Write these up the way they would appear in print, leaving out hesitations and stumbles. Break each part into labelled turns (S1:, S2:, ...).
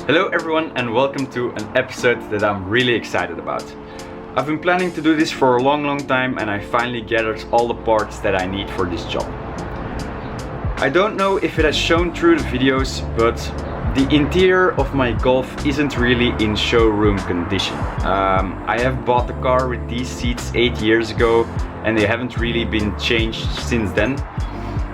S1: Hello everyone and welcome to an episode that I'm really excited about. I've been planning to do this for a long time and I finally gathered all the parts that I need for this job. I don't know if it has shown through the videos, but the interior of my Golf isn't really in showroom condition. I have bought the car with these seats 8 years ago and they haven't really been changed since then.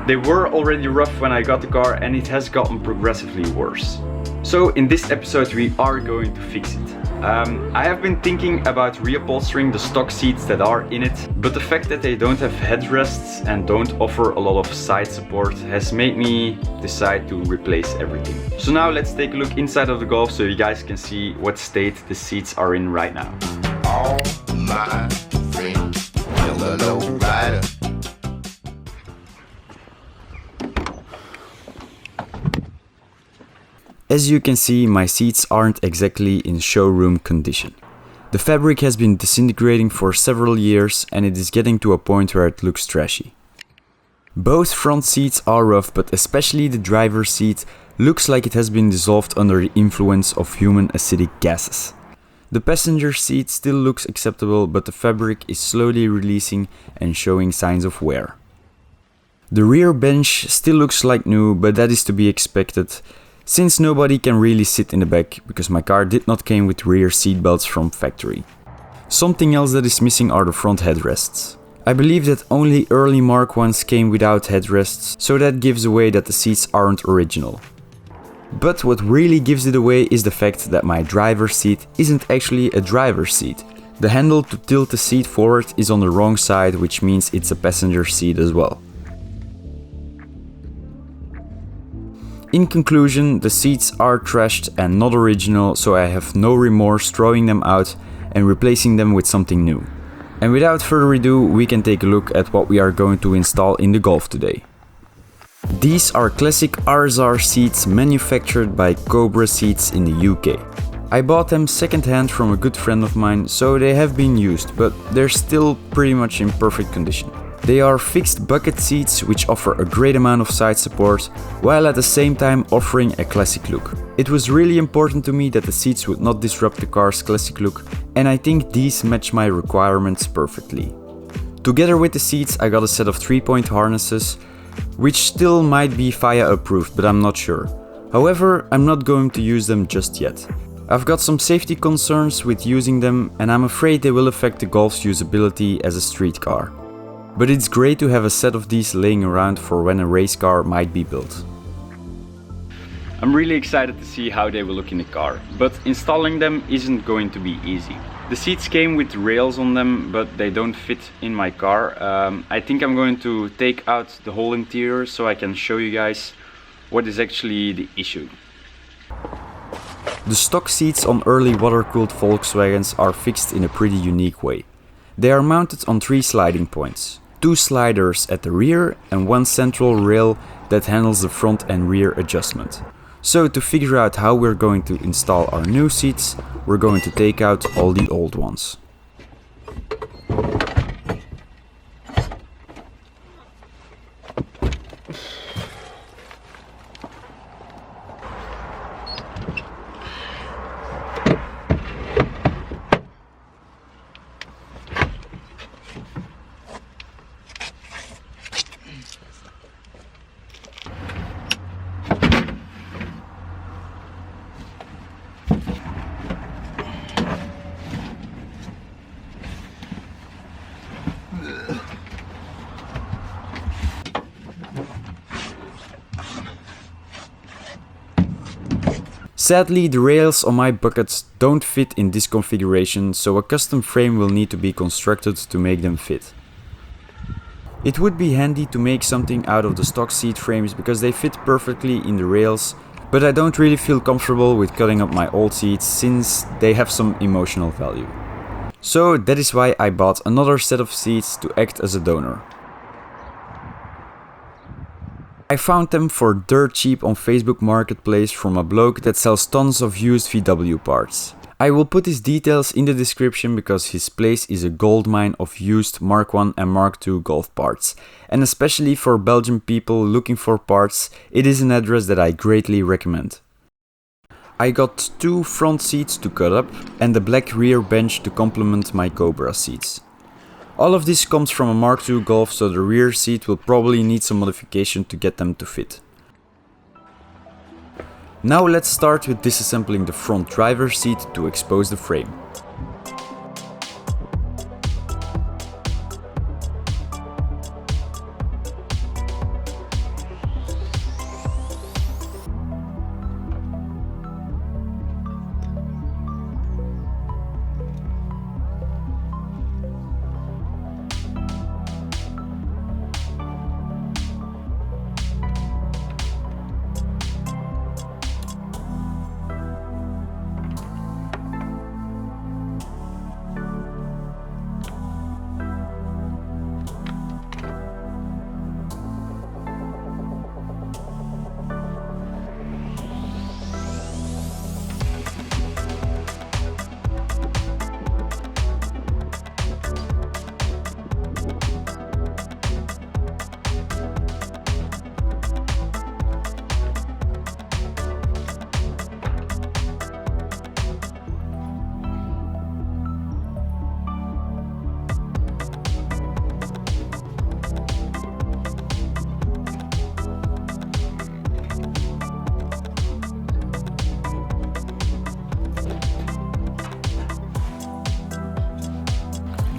S1: They were already rough when I got the car and it has gotten progressively worse. So in this episode we are going to fix it. I have been thinking about reupholstering the stock seats that are in it, but the fact that they don't have headrests and don't offer a lot of side support has made me decide to replace everything. So now let's take a look inside of the Golf so you guys can see what state the seats are in right now.
S2: All my friends, yellow rider.
S1: As you can see, my seats aren't exactly in showroom condition. The fabric has been disintegrating for several years and it is getting to a point where it looks trashy. Both front seats are rough, but especially the driver's seat looks like it has been dissolved under the influence of human acidic gases. The passenger seat still looks acceptable, but the fabric is slowly releasing and showing signs of wear. The rear bench still looks like new, but that is to be expected, since nobody can really sit in the back because my car did not come with rear seat belts from factory. Something else that is missing are the front headrests. I believe that only early Mark 1s came without headrests, so that gives away that the seats aren't original. But what really gives it away is the fact that my driver's seat isn't actually a driver's seat. The handle to tilt the seat forward is on the wrong side, which means it's a passenger seat as well. In conclusion, the seats are trashed and not original, so I have no remorse throwing them out and replacing them with something new. And without further ado, we can take a look at what we are going to install in the Golf today. These are classic RSR seats manufactured by Cobra Seats in the UK. I bought them second-hand from a good friend of mine, so they have been used, but they're still pretty much in perfect condition. They are fixed bucket seats which offer a great amount of side support, while at the same time offering a classic look. It was really important to me that the seats would not disrupt the car's classic look, and I think these match my requirements perfectly. Together with the seats I got a set of 3-point harnesses, which still might be FIA approved, but I'm not sure. However, I'm not going to use them just yet. I've got some safety concerns with using them and I'm afraid they will affect the Golf's usability as a street car. But it's great to have a set of these laying around for when a race car might be built. I'm really excited to see how they will look in the car, but installing them isn't going to be easy. The seats came with rails on them, but they don't fit in my car. I think I'm going to take out the whole interior so I can show you guys what is actually the issue. The stock seats on early water-cooled Volkswagens are fixed in a pretty unique way. They are mounted on 3 sliding points. 2 sliders at the rear and 1 central rail that handles the front and rear adjustment. So to figure out how we're going to install our new seats, we're going to take out all the old ones. Sadly, the rails on my buckets don't fit in this configuration, so a custom frame will need to be constructed to make them fit. It would be handy to make something out of the stock seat frames because they fit perfectly in the rails, but I don't really feel comfortable with cutting up my old seats since they have some emotional value. So that is why I bought another set of seats to act as a donor. I found them for dirt cheap on Facebook Marketplace from a bloke that sells tons of used VW parts. I will put his details in the description because his place is a goldmine of used Mark 1 and Mark 2 Golf parts. And especially for Belgian people looking for parts, it is an address that I greatly recommend. I got 2 front seats to cut up and the black rear bench to complement my Cobra Seats. All of this comes from a Mark II Golf, so the rear seat will probably need some modification to get them to fit. Now let's start with disassembling the front driver's seat to expose the frame.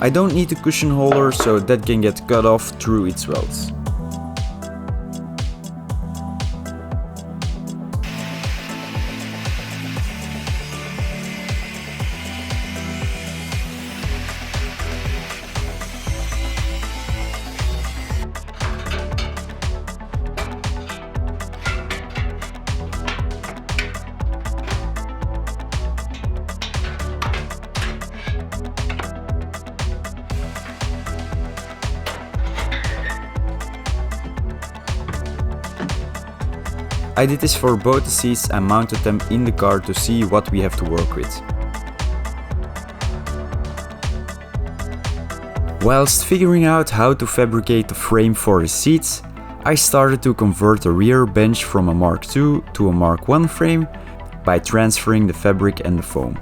S1: I don't need a cushion holder, so that can get cut off through its welds. I did this for both the seats and mounted them in the car to see what we have to work with. Whilst figuring out how to fabricate the frame for the seats, I started to convert the rear bench from a Mark II to a Mark I frame by transferring the fabric and the foam.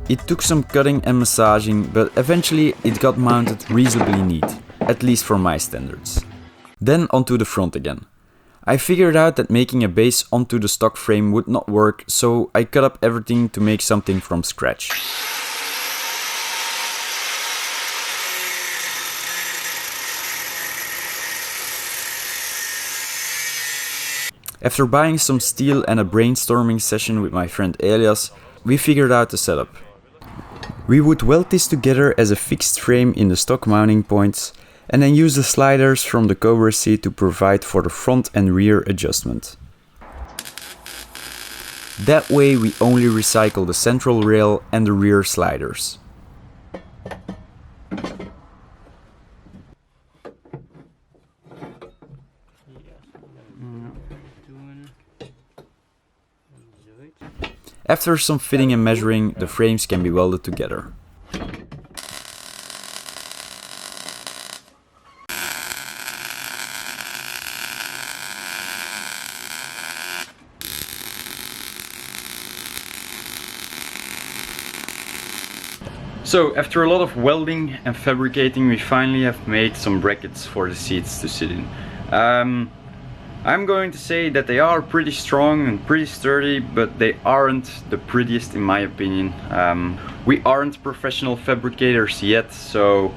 S1: It took some cutting and massaging, but eventually it got mounted reasonably neat, at least for my standards. Then onto the front again. I figured out that making a base onto the stock frame would not work, so I cut up everything to make something from scratch. After buying some steel and a brainstorming session with my friend Elias, we figured out the setup. We would weld this together as a fixed frame in the stock mounting points and then use the sliders from the Cobra seat to provide for the front and rear adjustment. That way we only recycle the central rail and the rear sliders. After some fitting and measuring, the frames can be welded together. So after a lot of welding and fabricating, we finally have made some brackets for the seats to sit in. I'm going to say that they are pretty strong and pretty sturdy, but they aren't the prettiest in my opinion. We aren't professional fabricators yet, so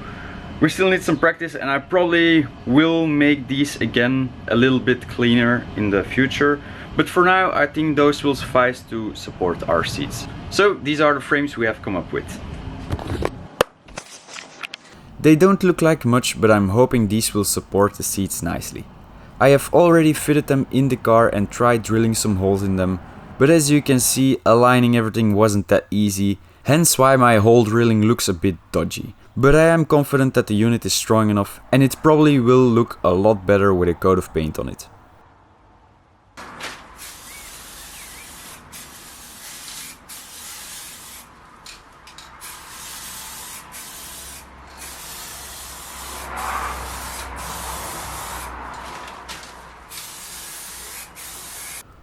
S1: we still need some practice, and I probably will make these again a little bit cleaner in the future. But for now, I think those will suffice to support our seats. So these are the frames we have come up with. They don't look like much, but I'm hoping these will support the seats nicely. I have already fitted them in the car and tried drilling some holes in them, but as you can see, aligning everything wasn't that easy, hence why my hole drilling looks a bit dodgy. But I am confident that the unit is strong enough and it probably will look a lot better with a coat of paint on it.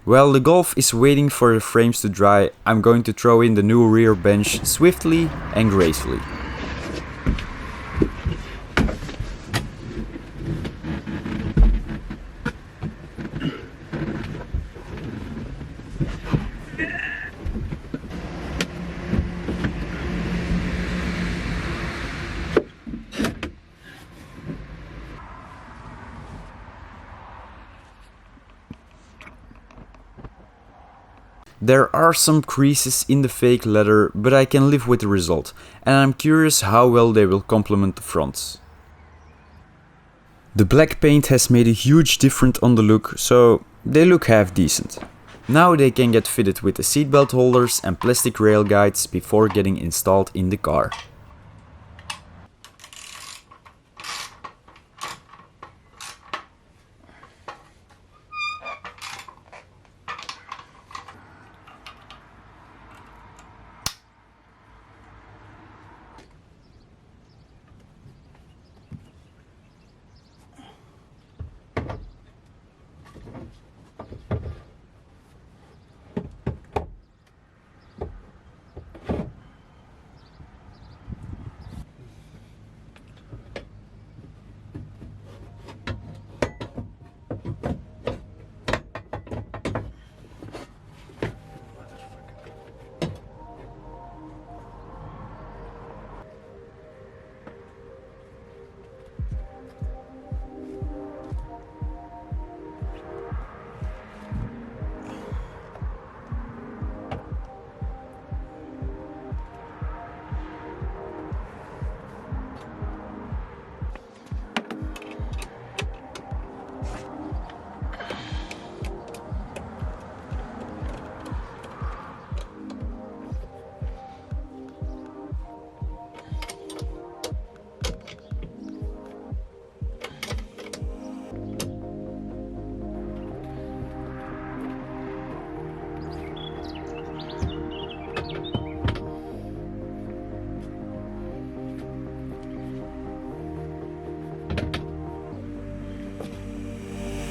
S1: While the Golf is waiting for the frames to dry, I'm going to throw in the new rear bench swiftly and gracefully. There are some creases in the fake leather, but I can live with the result, and I'm curious how well they will complement the fronts. The black paint has made a huge difference on the look, so they look half decent. Now they can get fitted with the seatbelt holders and plastic rail guides before getting installed in the car.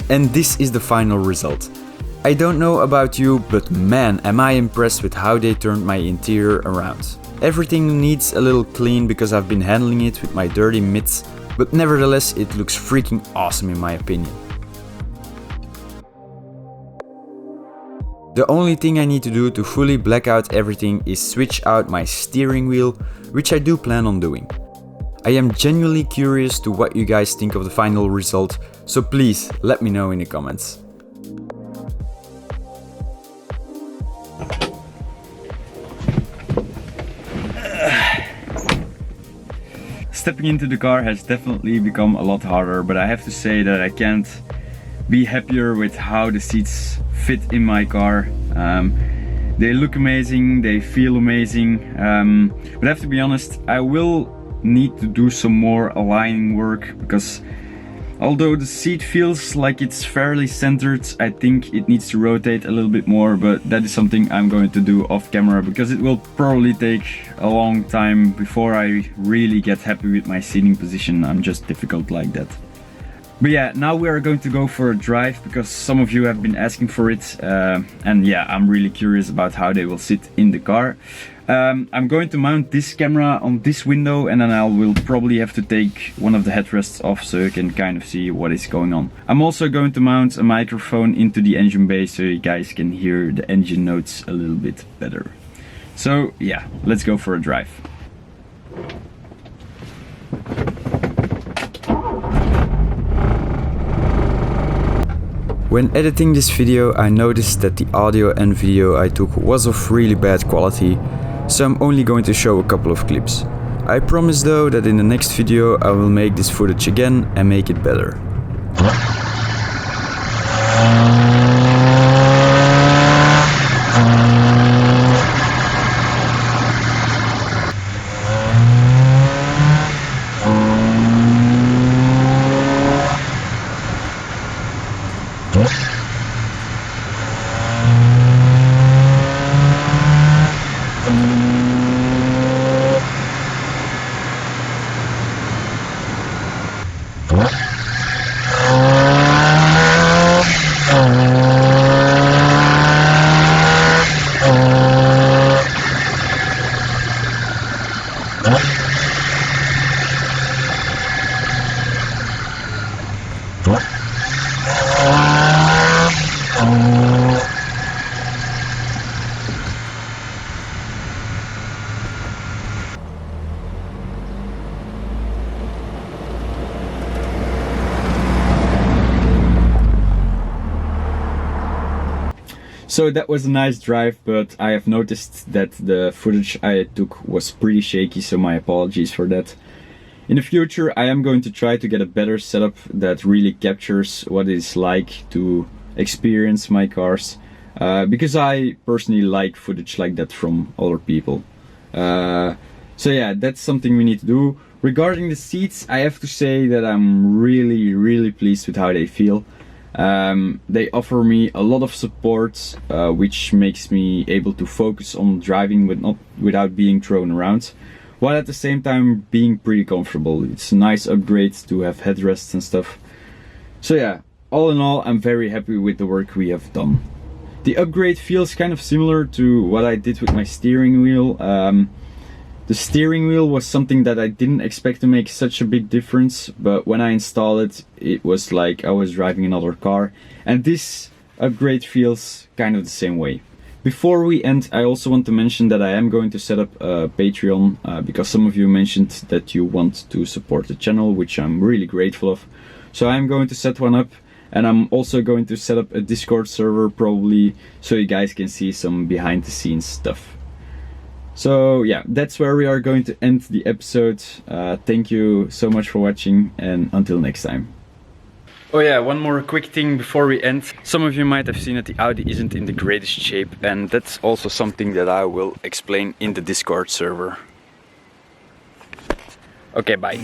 S1: And this is the final result. I don't know about you, but man, am I impressed with how they turned my interior around. Everything needs a little clean because I've been handling it with my dirty mitts, but nevertheless it looks freaking awesome in my opinion. The only thing I need to do to fully black out everything is switch out my steering wheel, which I do plan on doing. I am genuinely curious to what you guys think of the final result, so please let me know in the comments. Stepping into the car has definitely become a lot harder, but I have to say that I can't be happier with how the seats fit in my car. They look amazing, they feel amazing, but I have to be honest, I will need to do some more aligning work because although the seat feels like it's fairly centered, I think it needs to rotate a little bit more, but that is something I'm going to do off camera because it will probably take a long time before I really get happy with my seating position. I'm just difficult like that. But yeah, now we are going to go for a drive because some of you have been asking for it, and yeah, I'm really curious about how they will sit in the car. I'm going to mount this camera on this window and then I will probably have to take one of the headrests off so you can kind of see what is going on. I'm also going to mount a microphone into the engine bay so you guys can hear the engine notes a little bit better. So yeah, let's go for a drive. When editing this video, I noticed that the audio and video I took was of really bad quality, so I'm only going to show a couple of clips. I promise though that in the next video I will make this footage again and make it better. So that was a nice drive, but I have noticed that the footage I took was pretty shaky, so my apologies for that. In the future I am going to try to get a better setup that really captures what it's like to experience my cars, because I personally like footage like that from other people. So yeah, that's something we need to do. Regarding the seats, I have to say that I'm really pleased with how they feel. They offer me a lot of support, which makes me able to focus on driving without being thrown around, while at the same time being pretty comfortable. It's a nice upgrade to have headrests and stuff. So yeah, all in all, I'm very happy with the work we have done. The upgrade feels kind of similar to what I did with my steering wheel. The steering wheel was something that I didn't expect to make such a big difference, but when I installed it, it was like I was driving another car, and this upgrade feels kind of the same way. Before we end, I also want to mention that I am going to set up a Patreon, because some of you mentioned that you want to support the channel, which I'm really grateful of. So I'm going to set one up, and I'm also going to set up a Discord server probably, so you guys can see some behind the scenes stuff. So yeah, that's where we are going to end the episode. Thank you so much for watching, and until next time. Oh yeah, one more quick thing before we end. Some of you might have seen that the Audi isn't in the greatest shape, and that's also something that I will explain in the Discord server. Okay, bye.